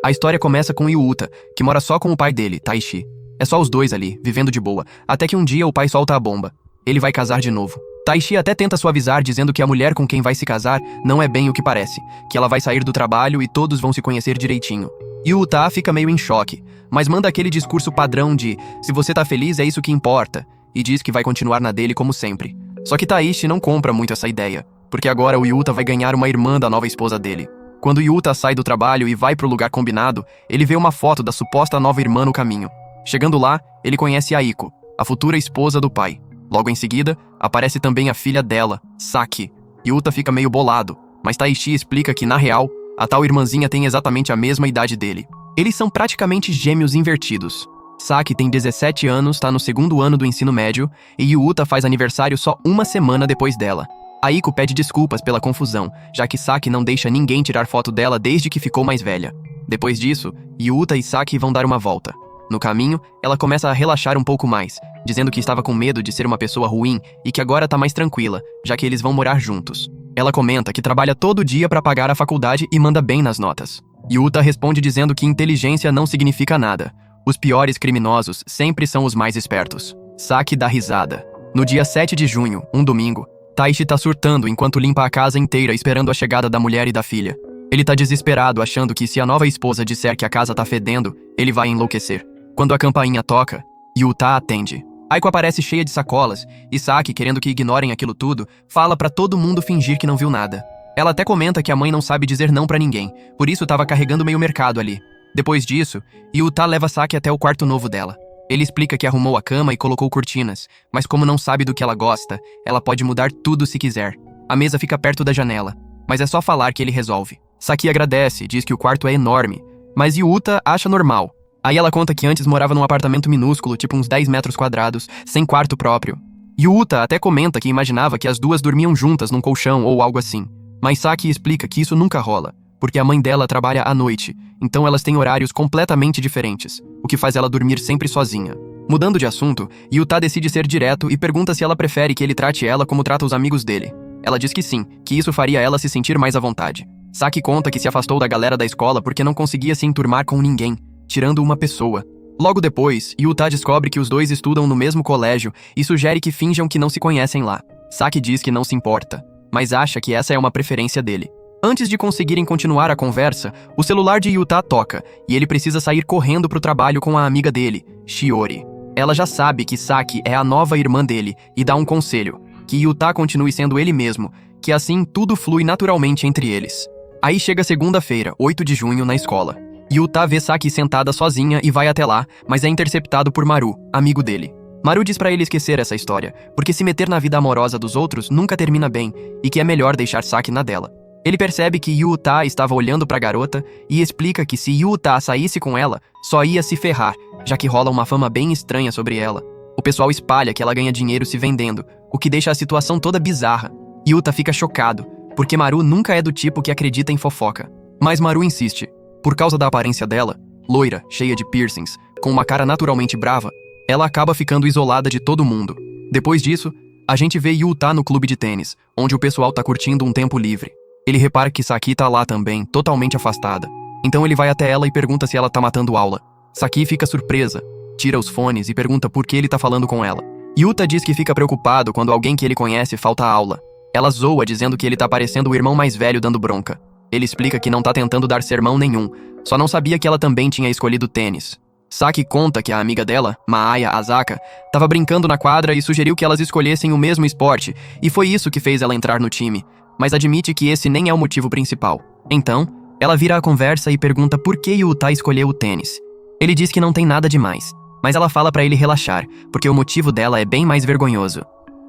A história começa com Yuta, que mora só com o pai dele, Taishi. É só os dois ali, vivendo de boa, até que um dia o pai solta a bomba. Ele vai casar de novo. Taishi até tenta suavizar, dizendo que a mulher com quem vai se casar não é bem o que parece, que ela vai sair do trabalho e todos vão se conhecer direitinho. Yuta fica meio em choque, mas manda aquele discurso padrão de "se você tá feliz é isso que importa", e diz que vai continuar na dele como sempre. Só que Taishi não compra muito essa ideia, porque agora o Yuta vai ganhar uma irmã da nova esposa dele. Quando Yuta sai do trabalho e vai pro lugar combinado, ele vê uma foto da suposta nova irmã no caminho. Chegando lá, ele conhece Aiko, a futura esposa do pai. Logo em seguida, aparece também a filha dela, Saki. Yuta fica meio bolado, mas Taishi explica que, na real, a tal irmãzinha tem exatamente a mesma idade dele. Eles são praticamente gêmeos invertidos. Saki tem 17 anos, tá no segundo ano do ensino médio, e Yuta faz aniversário só uma semana depois dela. Aiko pede desculpas pela confusão, já que Saki não deixa ninguém tirar foto dela desde que ficou mais velha. Depois disso, Yuta e Saki vão dar uma volta. No caminho, ela começa a relaxar um pouco mais, dizendo que estava com medo de ser uma pessoa ruim e que agora tá mais tranquila, já que eles vão morar juntos. Ela comenta que trabalha todo dia para pagar a faculdade e manda bem nas notas. Yuta responde dizendo que inteligência não significa nada. Os piores criminosos sempre são os mais espertos. Saki dá risada. No dia 7 de junho, um domingo, Taishi tá surtando enquanto limpa a casa inteira esperando a chegada da mulher e da filha. Ele tá desesperado, achando que se a nova esposa disser que a casa tá fedendo, ele vai enlouquecer. Quando a campainha toca, Yuta atende. Aiko aparece cheia de sacolas, e Saki, querendo que ignorem aquilo tudo, fala pra todo mundo fingir que não viu nada. Ela até comenta que a mãe não sabe dizer não pra ninguém, por isso tava carregando meio mercado ali. Depois disso, Yuta leva Saki até o quarto novo dela. Ele explica que arrumou a cama e colocou cortinas, mas como não sabe do que ela gosta, ela pode mudar tudo se quiser. A mesa fica perto da janela, mas é só falar que ele resolve. Saki agradece, diz que o quarto é enorme, mas Yuta acha normal. Aí ela conta que antes morava num apartamento minúsculo, tipo uns 10 metros quadrados, sem quarto próprio. Yuta até comenta que imaginava que as duas dormiam juntas num colchão ou algo assim. Mas Saki explica que isso nunca rola, porque a mãe dela trabalha à noite, então elas têm horários completamente diferentes, o que faz ela dormir sempre sozinha. Mudando de assunto, Yuta decide ser direto e pergunta se ela prefere que ele trate ela como trata os amigos dele. Ela diz que sim, que isso faria ela se sentir mais à vontade. Saki conta que se afastou da galera da escola porque não conseguia se enturmar com ninguém, tirando uma pessoa. Logo depois, Yuta descobre que os dois estudam no mesmo colégio e sugere que finjam que não se conhecem lá. Saki diz que não se importa, mas acha que essa é uma preferência dele. Antes de conseguirem continuar a conversa, o celular de Yuta toca e ele precisa sair correndo pro trabalho com a amiga dele, Shiori. Ela já sabe que Saki é a nova irmã dele e dá um conselho, que Yuta continue sendo ele mesmo, que assim tudo flui naturalmente entre eles. Aí chega segunda-feira, 8 de junho, na escola. Yuta vê Saki sentada sozinha e vai até lá, mas é interceptado por Maru, amigo dele. Maru diz pra ele esquecer essa história, porque se meter na vida amorosa dos outros nunca termina bem e que é melhor deixar Saki na dela. Ele percebe que Yuta estava olhando pra garota e explica que se Yuta saísse com ela, só ia se ferrar, já que rola uma fama bem estranha sobre ela. O pessoal espalha que ela ganha dinheiro se vendendo, o que deixa a situação toda bizarra. Yuta fica chocado, porque Maru nunca é do tipo que acredita em fofoca. Mas Maru insiste. Por causa da aparência dela, loira, cheia de piercings, com uma cara naturalmente brava, ela acaba ficando isolada de todo mundo. Depois disso, a gente vê Yuta no clube de tênis, onde o pessoal tá curtindo um tempo livre. Ele repara que Saki tá lá também, totalmente afastada. Então ele vai até ela e pergunta se ela tá matando aula. Saki fica surpresa, tira os fones e pergunta por que ele tá falando com ela. Yuta diz que fica preocupado quando alguém que ele conhece falta a aula. Ela zoa dizendo que ele tá parecendo o irmão mais velho dando bronca. Ele explica que não tá tentando dar sermão nenhum, só não sabia que ela também tinha escolhido tênis. Saki conta que a amiga dela, Maaya Asaka, tava brincando na quadra e sugeriu que elas escolhessem o mesmo esporte, e foi isso que fez ela entrar no time, mas admite que esse nem é o motivo principal. Então, ela vira a conversa e pergunta por que Yuta escolheu o tênis. Ele diz que não tem nada demais, mas ela fala pra ele relaxar, porque o motivo dela é bem mais vergonhoso.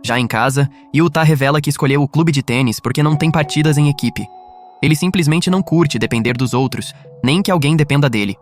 Já em casa, Yuta revela que escolheu o clube de tênis porque não tem partidas em equipe. Ele simplesmente não curte depender dos outros, nem que alguém dependa dele.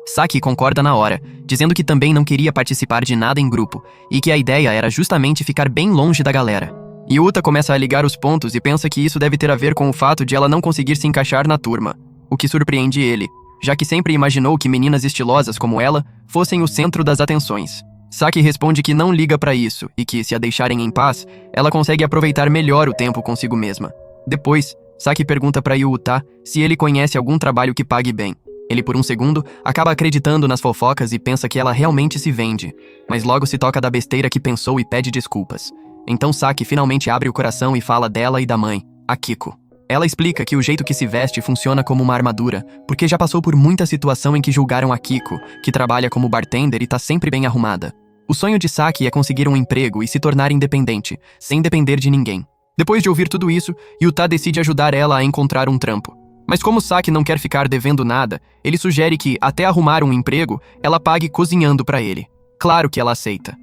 Saki concorda na hora, dizendo que também não queria participar de nada em grupo, e que a ideia era justamente ficar bem longe da galera. Yuta começa a ligar os pontos e pensa que isso deve ter a ver com o fato de ela não conseguir se encaixar na turma, o que surpreende ele, já que sempre imaginou que meninas estilosas como ela fossem o centro das atenções. Saki responde que não liga pra isso, e que, se a deixarem em paz, ela consegue aproveitar melhor o tempo consigo mesma. Depois, Saki pergunta pra Yuta se ele conhece algum trabalho que pague bem. Ele por um segundo acaba acreditando nas fofocas e pensa que ela realmente se vende, mas logo se toca da besteira que pensou e pede desculpas. Então Saki finalmente abre o coração e fala dela e da mãe, Akiko. Ela explica que o jeito que se veste funciona como uma armadura, porque já passou por muita situação em que julgaram Akiko, que trabalha como bartender e tá sempre bem arrumada. O sonho de Saki é conseguir um emprego e se tornar independente, sem depender de ninguém. Depois de ouvir tudo isso, Yuta decide ajudar ela a encontrar um trampo. Mas como Saki não quer ficar devendo nada, ele sugere que, até arrumar um emprego, ela pague cozinhando pra ele. Claro que ela aceita.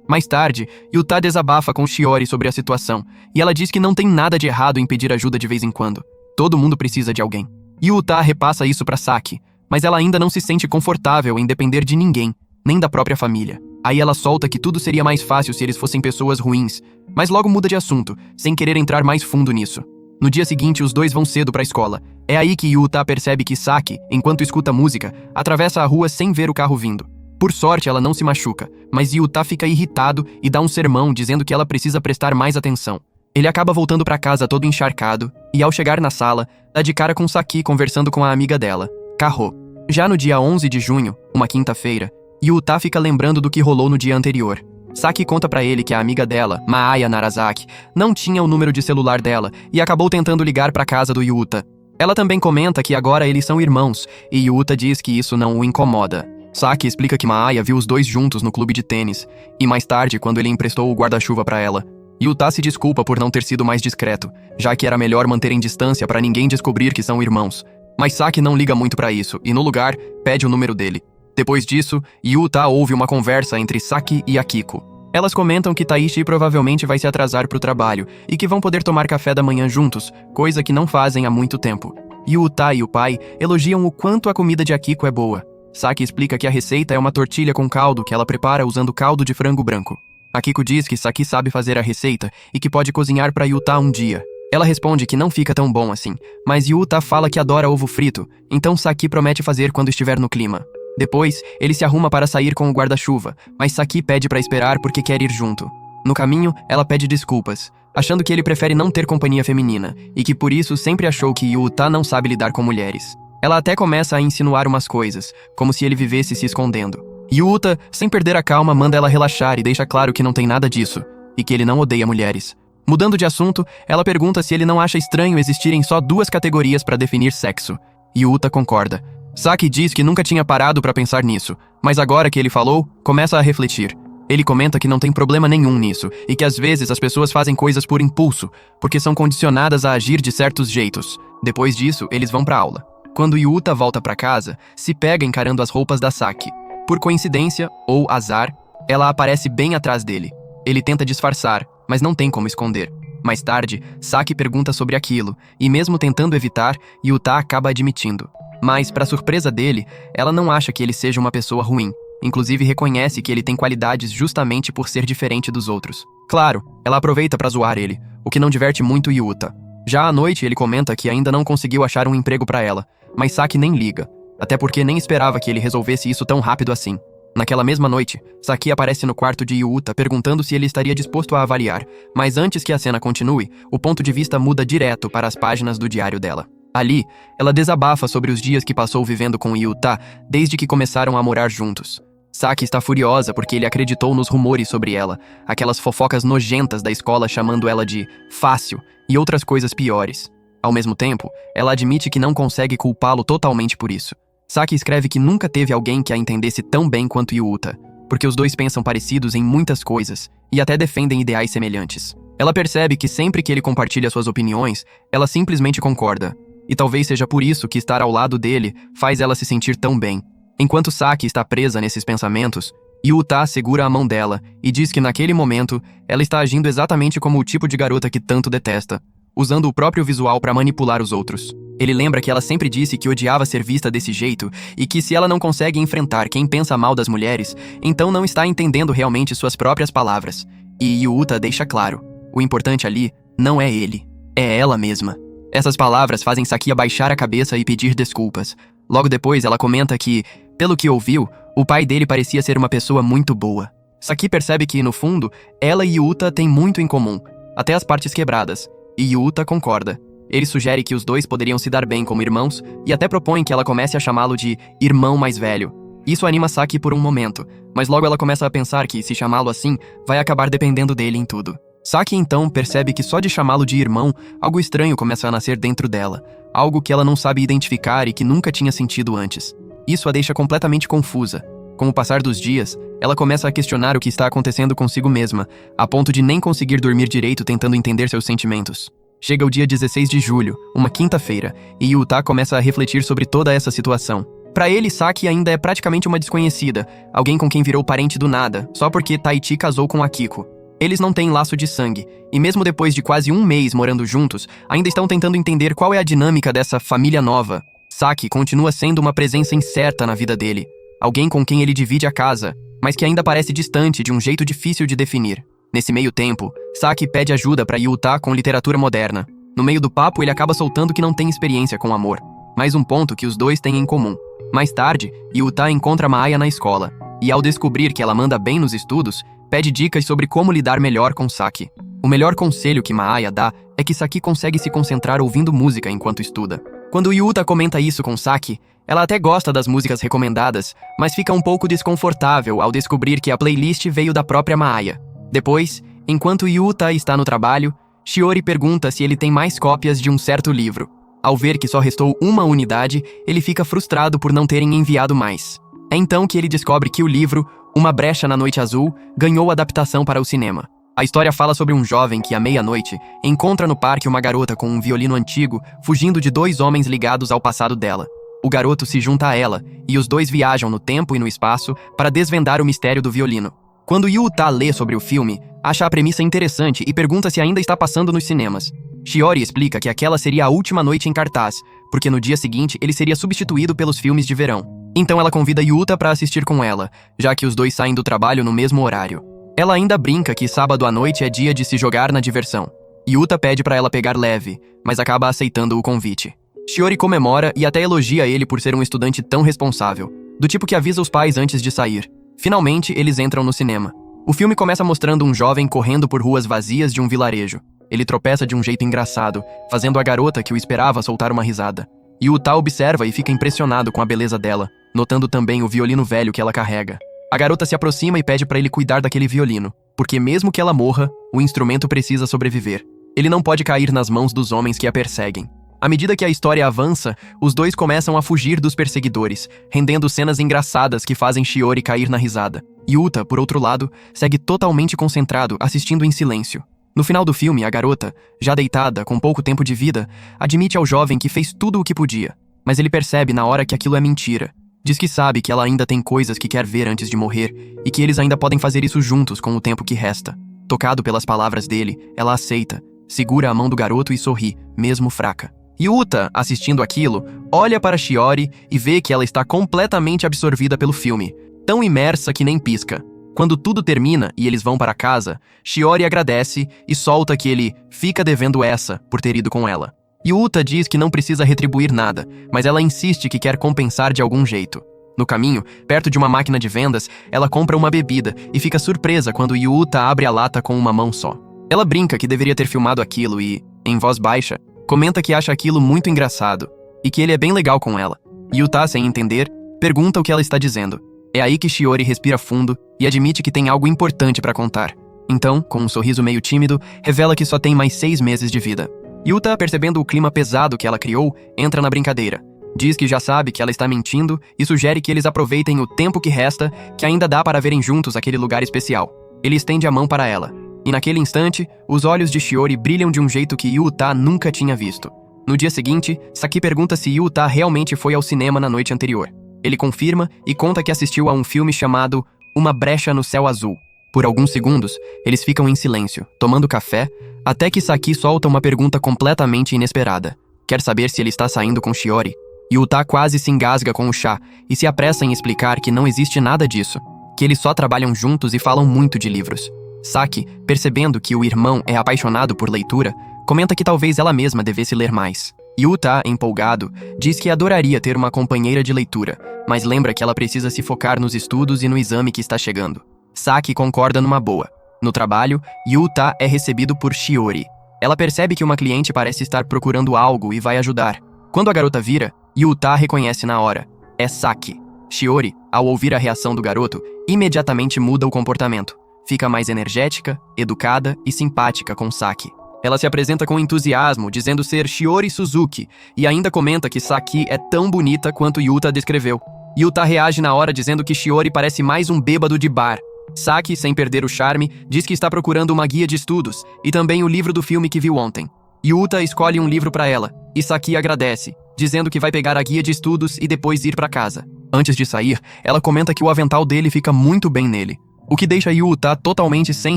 Mais tarde, Yuta desabafa com Shiori sobre a situação, e ela diz que não tem nada de errado em pedir ajuda de vez em quando. Todo mundo precisa de alguém. Yuta repassa isso pra Saki, mas ela ainda não se sente confortável em depender de ninguém, nem da própria família. Aí ela solta que tudo seria mais fácil se eles fossem pessoas ruins, mas logo muda de assunto, sem querer entrar mais fundo nisso. No dia seguinte, os dois vão cedo pra escola. É aí que Yuta percebe que Saki, enquanto escuta música, atravessa a rua sem ver o carro vindo. Por sorte, ela não se machuca, mas Yuta fica irritado e dá um sermão dizendo que ela precisa prestar mais atenção. Ele acaba voltando pra casa todo encharcado e, ao chegar na sala, dá de cara com Saki conversando com a amiga dela, Kaho. Já no dia 11 de junho, uma quinta-feira, Yuta fica lembrando do que rolou no dia anterior. Saki conta pra ele que a amiga dela, Maaya Narasaki, não tinha o número de celular dela e acabou tentando ligar pra casa do Yuta. Ela também comenta que agora eles são irmãos e Yuta diz que isso não o incomoda. Saki explica que Maaya viu os dois juntos no clube de tênis, e mais tarde, quando ele emprestou o guarda-chuva pra ela. Yuta se desculpa por não ter sido mais discreto, já que era melhor manterem distância pra ninguém descobrir que são irmãos. Mas Saki não liga muito pra isso, e no lugar, pede o número dele. Depois disso, Yuta ouve uma conversa entre Saki e Akiko. Elas comentam que Taishi provavelmente vai se atrasar pro trabalho, e que vão poder tomar café da manhã juntos, coisa que não fazem há muito tempo. Yuta e o pai elogiam o quanto a comida de Akiko é boa. Saki explica que a receita é uma tortilha com caldo que ela prepara usando caldo de frango branco. Akiko diz que Saki sabe fazer a receita e que pode cozinhar pra Yuta um dia. Ela responde que não fica tão bom assim, mas Yuta fala que adora ovo frito, então Saki promete fazer quando estiver no clima. Depois, ele se arruma para sair com o guarda-chuva, mas Saki pede pra esperar porque quer ir junto. No caminho, ela pede desculpas, achando que ele prefere não ter companhia feminina, e que por isso sempre achou que Yuta não sabe lidar com mulheres. Ela até começa a insinuar umas coisas, como se ele vivesse se escondendo. Yuta, sem perder a calma, manda ela relaxar e deixa claro que não tem nada disso, e que ele não odeia mulheres. Mudando de assunto, ela pergunta se ele não acha estranho existirem só duas categorias para definir sexo. Yuta concorda. Saki diz que nunca tinha parado para pensar nisso, mas agora que ele falou, começa a refletir. Ele comenta que não tem problema nenhum nisso, e que às vezes as pessoas fazem coisas por impulso, porque são condicionadas a agir de certos jeitos. Depois disso, eles vão pra aula. Quando Yuta volta pra casa, se pega encarando as roupas da Saki. Por coincidência, ou azar, ela aparece bem atrás dele. Ele tenta disfarçar, mas não tem como esconder. Mais tarde, Saki pergunta sobre aquilo, e mesmo tentando evitar, Yuta acaba admitindo. Mas, pra surpresa dele, ela não acha que ele seja uma pessoa ruim. Inclusive reconhece que ele tem qualidades justamente por ser diferente dos outros. Claro, ela aproveita pra zoar ele, o que não diverte muito Yuta. Já à noite, ele comenta que ainda não conseguiu achar um emprego pra ela, mas Saki nem liga, até porque nem esperava que ele resolvesse isso tão rápido assim. Naquela mesma noite, Saki aparece no quarto de Yuta perguntando se ele estaria disposto a avaliar, mas antes que a cena continue, o ponto de vista muda direto para as páginas do diário dela. Ali, ela desabafa sobre os dias que passou vivendo com Yuta desde que começaram a morar juntos. Saki está furiosa porque ele acreditou nos rumores sobre ela, aquelas fofocas nojentas da escola chamando ela de fácil e outras coisas piores. Ao mesmo tempo, ela admite que não consegue culpá-lo totalmente por isso. Saki escreve que nunca teve alguém que a entendesse tão bem quanto Yuta, porque os dois pensam parecidos em muitas coisas e até defendem ideais semelhantes. Ela percebe que sempre que ele compartilha suas opiniões, ela simplesmente concorda. E talvez seja por isso que estar ao lado dele faz ela se sentir tão bem. Enquanto Saki está presa nesses pensamentos, Yuta segura a mão dela e diz que naquele momento ela está agindo exatamente como o tipo de garota que tanto detesta, usando o próprio visual para manipular os outros. Ele lembra que ela sempre disse que odiava ser vista desse jeito e que se ela não consegue enfrentar quem pensa mal das mulheres, então não está entendendo realmente suas próprias palavras. E Yuta deixa claro, o importante ali não é ele, é ela mesma. Essas palavras fazem Saki abaixar a cabeça e pedir desculpas. Logo depois, ela comenta que, pelo que ouviu, o pai dele parecia ser uma pessoa muito boa. Saki percebe que, no fundo, ela e Yuta têm muito em comum, até as partes quebradas, e Yuta concorda. Ele sugere que os dois poderiam se dar bem como irmãos e até propõe que ela comece a chamá-lo de irmão mais velho. Isso anima Saki por um momento, mas logo ela começa a pensar que, se chamá-lo assim, vai acabar dependendo dele em tudo. Saki então percebe que só de chamá-lo de irmão, algo estranho começa a nascer dentro dela, algo que ela não sabe identificar e que nunca tinha sentido antes. Isso a deixa completamente confusa. Com o passar dos dias, ela começa a questionar o que está acontecendo consigo mesma, a ponto de nem conseguir dormir direito tentando entender seus sentimentos. Chega o dia 16 de julho, uma quinta-feira, e Yuta começa a refletir sobre toda essa situação. Para ele, Saki ainda é praticamente uma desconhecida, alguém com quem virou parente do nada, só porque Taichi casou com Akiko. Eles não têm laço de sangue, e mesmo depois de quase um mês morando juntos, ainda estão tentando entender qual é a dinâmica dessa família nova. Saki continua sendo uma presença incerta na vida dele, alguém com quem ele divide a casa, mas que ainda parece distante de um jeito difícil de definir. Nesse meio tempo, Saki pede ajuda para Yuta com literatura moderna. No meio do papo, ele acaba soltando que não tem experiência com amor, mais um ponto que os dois têm em comum. Mais tarde, Yuta encontra Maaya na escola, e ao descobrir que ela manda bem nos estudos, pede dicas sobre como lidar melhor com Saki. O melhor conselho que Maaya dá é que Saki consegue se concentrar ouvindo música enquanto estuda. Quando Yuta comenta isso com Saki, ela até gosta das músicas recomendadas, mas fica um pouco desconfortável ao descobrir que a playlist veio da própria Maaya. Depois, enquanto Yuta está no trabalho, Shiori pergunta se ele tem mais cópias de um certo livro. Ao ver que só restou uma unidade, ele fica frustrado por não terem enviado mais. É então que ele descobre que o livro, Uma Brecha na Noite Azul, ganhou adaptação para o cinema. A história fala sobre um jovem que, à meia-noite, encontra no parque uma garota com um violino antigo, fugindo de dois homens ligados ao passado dela. O garoto se junta a ela, e os dois viajam no tempo e no espaço para desvendar o mistério do violino. Quando Yuta lê sobre o filme, acha a premissa interessante e pergunta se ainda está passando nos cinemas. Shiori explica que aquela seria a última noite em cartaz, porque no dia seguinte ele seria substituído pelos filmes de verão. Então ela convida Yuta para assistir com ela, já que os dois saem do trabalho no mesmo horário. Ela ainda brinca que sábado à noite é dia de se jogar na diversão. Yuta pede para ela pegar leve, mas acaba aceitando o convite. Shiori comemora e até elogia ele por ser um estudante tão responsável, do tipo que avisa os pais antes de sair. Finalmente, eles entram no cinema. O filme começa mostrando um jovem correndo por ruas vazias de um vilarejo. Ele tropeça de um jeito engraçado, fazendo a garota que o esperava soltar uma risada. Yuta observa e fica impressionado com a beleza dela, notando também o violino velho que ela carrega. A garota se aproxima e pede para ele cuidar daquele violino, porque mesmo que ela morra, o instrumento precisa sobreviver. Ele não pode cair nas mãos dos homens que a perseguem. À medida que a história avança, os dois começam a fugir dos perseguidores, rendendo cenas engraçadas que fazem Shiori cair na risada. Yuta, por outro lado, segue totalmente concentrado, assistindo em silêncio. No final do filme, a garota, já deitada, com pouco tempo de vida, admite ao jovem que fez tudo o que podia, mas ele percebe na hora que aquilo é mentira. Diz que sabe que ela ainda tem coisas que quer ver antes de morrer e que eles ainda podem fazer isso juntos com o tempo que resta. Tocado pelas palavras dele, ela aceita, segura a mão do garoto e sorri, mesmo fraca. Yuta, assistindo aquilo, olha para Shiori e vê que ela está completamente absorvida pelo filme, tão imersa que nem pisca. Quando tudo termina e eles vão para casa, Shiori agradece e solta que ele fica devendo essa por ter ido com ela. Yuta diz que não precisa retribuir nada, mas ela insiste que quer compensar de algum jeito. No caminho, perto de uma máquina de vendas, ela compra uma bebida e fica surpresa quando Yuta abre a lata com uma mão só. Ela brinca que deveria ter filmado aquilo e, em voz baixa, comenta que acha aquilo muito engraçado e que ele é bem legal com ela. Yuta, sem entender, pergunta o que ela está dizendo. É aí que Shiori respira fundo e admite que tem algo importante para contar. Então, com um sorriso meio tímido, revela que só tem mais 6 meses de vida. Yuta, percebendo o clima pesado que ela criou, entra na brincadeira. Diz que já sabe que ela está mentindo e sugere que eles aproveitem o tempo que resta, que ainda dá para verem juntos aquele lugar especial. Ele estende a mão para ela. E naquele instante, os olhos de Shiori brilham de um jeito que Yuta nunca tinha visto. No dia seguinte, Saki pergunta se Yuta realmente foi ao cinema na noite anterior. Ele confirma e conta que assistiu a um filme chamado Uma Brecha no Céu Azul. Por alguns segundos, eles ficam em silêncio, tomando café, até que Saki solta uma pergunta completamente inesperada. Quer saber se ele está saindo com Shiori? Yuta quase se engasga com o chá e se apressa em explicar que não existe nada disso, que eles só trabalham juntos e falam muito de livros. Saki, percebendo que o irmão é apaixonado por leitura, comenta que talvez ela mesma devesse ler mais. Yuta, empolgado, diz que adoraria ter uma companheira de leitura, mas lembra que ela precisa se focar nos estudos e no exame que está chegando. Saki concorda numa boa. No trabalho, Yuta é recebido por Shiori. Ela percebe que uma cliente parece estar procurando algo e vai ajudar. Quando a garota vira, Yuta reconhece na hora. É Saki. Shiori, ao ouvir a reação do garoto, imediatamente muda o comportamento. Fica mais energética, educada e simpática com Saki. Ela se apresenta com entusiasmo, dizendo ser Shiori Suzuki, e ainda comenta que Saki é tão bonita quanto Yuta descreveu. Yuta reage na hora dizendo que Shiori parece mais um bêbado de bar. Saki, sem perder o charme, diz que está procurando uma guia de estudos e também o livro do filme que viu ontem. Yuta escolhe um livro para ela, e Saki agradece, dizendo que vai pegar a guia de estudos e depois ir para casa. Antes de sair, ela comenta que o avental dele fica muito bem nele, o que deixa Yuta totalmente sem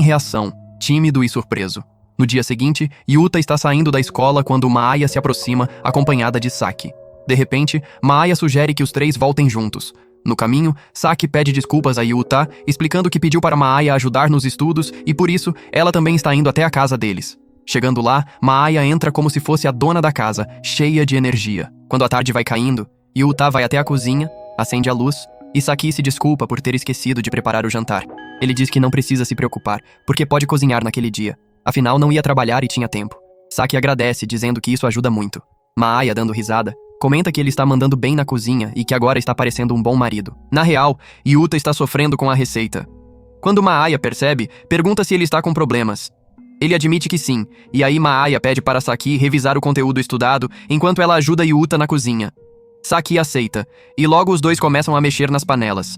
reação, tímido e surpreso. No dia seguinte, Yuta está saindo da escola quando Maaya se aproxima, acompanhada de Saki. De repente, Maaya sugere que os três voltem juntos. No caminho, Saki pede desculpas a Yuta, explicando que pediu para Maaya ajudar nos estudos e por isso ela também está indo até a casa deles. Chegando lá, Maaya entra como se fosse a dona da casa, cheia de energia. Quando a tarde vai caindo, Yuta vai até a cozinha, acende a luz e Saki se desculpa por ter esquecido de preparar o jantar. Ele diz que não precisa se preocupar, porque pode cozinhar naquele dia. Afinal, não ia trabalhar e tinha tempo. Saki agradece, dizendo que isso ajuda muito. Maaya, dando risada, comenta que ele está mandando bem na cozinha e que agora está parecendo um bom marido. Na real, Yuta está sofrendo com a receita. Quando Maaya percebe, pergunta se ele está com problemas. Ele admite que sim, e aí Maaya pede para Saki revisar o conteúdo estudado enquanto ela ajuda Yuta na cozinha. Saki aceita, e logo os dois começam a mexer nas panelas.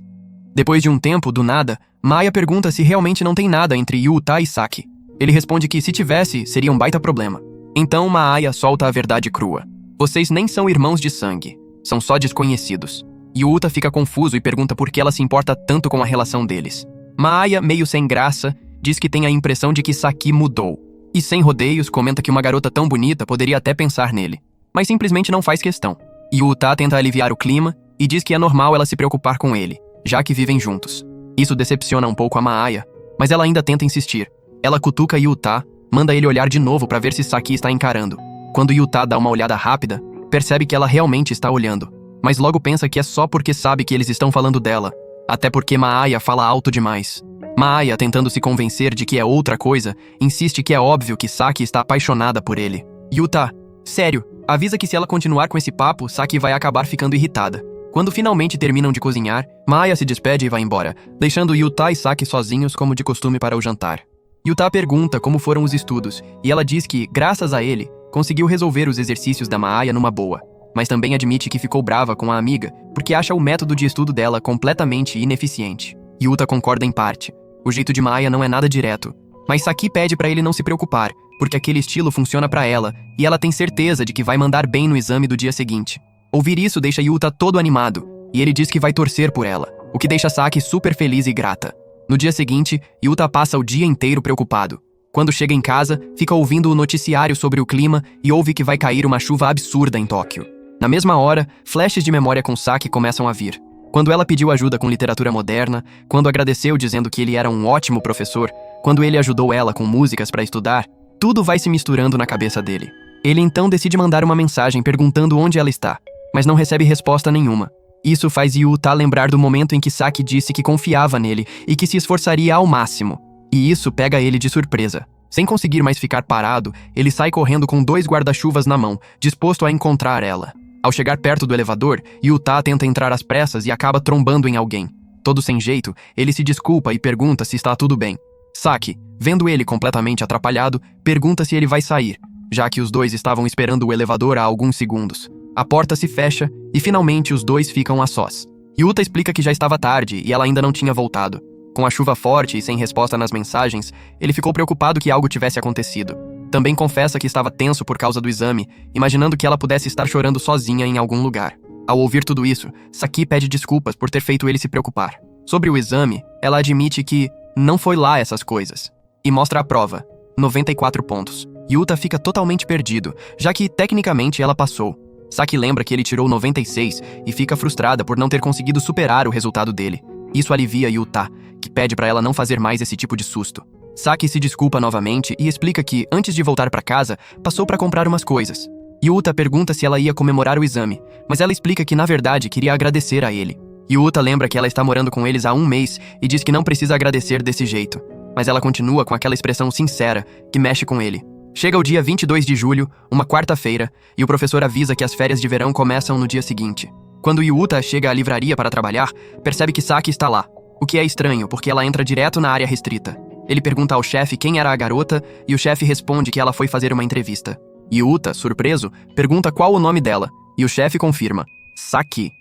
Depois de um tempo, do nada, Maaya pergunta se realmente não tem nada entre Yuta e Saki. Ele responde que se tivesse, seria um baita problema. Então Maaya solta a verdade crua. Vocês nem são irmãos de sangue, são só desconhecidos. Yuta fica confuso e pergunta por que ela se importa tanto com a relação deles. Maaya, meio sem graça, diz que tem a impressão de que Saki mudou. E sem rodeios, comenta que uma garota tão bonita poderia até pensar nele. Mas simplesmente não faz questão. Yuta tenta aliviar o clima e diz que é normal ela se preocupar com ele, já que vivem juntos. Isso decepciona um pouco a Maaya, mas ela ainda tenta insistir. Ela cutuca Yuta, manda ele olhar de novo para ver se Saki está encarando. Quando Yuta dá uma olhada rápida, percebe que ela realmente está olhando, mas logo pensa que é só porque sabe que eles estão falando dela, até porque Maaya fala alto demais. Maaya, tentando se convencer de que é outra coisa, insiste que é óbvio que Saki está apaixonada por ele. Yuta, sério, avisa que se ela continuar com esse papo, Saki vai acabar ficando irritada. Quando finalmente terminam de cozinhar, Maaya se despede e vai embora, deixando Yuta e Saki sozinhos como de costume para o jantar. Yuta pergunta como foram os estudos, e ela diz que, graças a ele, conseguiu resolver os exercícios da Maaya numa boa, mas também admite que ficou brava com a amiga porque acha o método de estudo dela completamente ineficiente. Yuta concorda em parte. O jeito de Maaya não é nada direto, mas Saki pede pra ele não se preocupar, porque aquele estilo funciona pra ela e ela tem certeza de que vai mandar bem no exame do dia seguinte. Ouvir isso deixa Yuta todo animado, e ele diz que vai torcer por ela, o que deixa Saki super feliz e grata. No dia seguinte, Yuta passa o dia inteiro preocupado. Quando chega em casa, fica ouvindo o noticiário sobre o clima e ouve que vai cair uma chuva absurda em Tóquio. Na mesma hora, flashes de memória com Saki começam a vir. Quando ela pediu ajuda com literatura moderna, quando agradeceu dizendo que ele era um ótimo professor, quando ele ajudou ela com músicas para estudar, tudo vai se misturando na cabeça dele. Ele então decide mandar uma mensagem perguntando onde ela está, mas não recebe resposta nenhuma. Isso faz Yuta lembrar do momento em que Saki disse que confiava nele e que se esforçaria ao máximo. E isso pega ele de surpresa. Sem conseguir mais ficar parado, ele sai correndo com 2 guarda-chuvas na mão, disposto a encontrar ela. Ao chegar perto do elevador, Yuta tenta entrar às pressas e acaba trombando em alguém. Todo sem jeito, ele se desculpa e pergunta se está tudo bem. Saki, vendo ele completamente atrapalhado, pergunta se ele vai sair, já que os dois estavam esperando o elevador há alguns segundos. A porta se fecha e finalmente os dois ficam a sós. Yuta explica que já estava tarde e ela ainda não tinha voltado. Com a chuva forte e sem resposta nas mensagens, ele ficou preocupado que algo tivesse acontecido. Também confessa que estava tenso por causa do exame, imaginando que ela pudesse estar chorando sozinha em algum lugar. Ao ouvir tudo isso, Saki pede desculpas por ter feito ele se preocupar. Sobre o exame, ela admite que não foi lá essas coisas. E mostra a prova, 94 pontos. Yuta fica totalmente perdido, já que tecnicamente ela passou. Saki lembra que ele tirou 96 e fica frustrada por não ter conseguido superar o resultado dele. Isso alivia Yuta, que pede pra ela não fazer mais esse tipo de susto. Saki se desculpa novamente e explica que, antes de voltar pra casa, passou pra comprar umas coisas. Yuta pergunta se ela ia comemorar o exame, mas ela explica que, na verdade, queria agradecer a ele. Yuta lembra que ela está morando com eles há 1 mês e diz que não precisa agradecer desse jeito, mas ela continua com aquela expressão sincera que mexe com ele. Chega o dia 22 de julho, uma quarta-feira, e o professor avisa que as férias de verão começam no dia seguinte. Quando Yuta chega à livraria para trabalhar, percebe que Saki está lá. O que é estranho, porque ela entra direto na área restrita. Ele pergunta ao chefe quem era a garota, e o chefe responde que ela foi fazer uma entrevista. Yuta, surpreso, pergunta qual o nome dela, e o chefe confirma: Saki.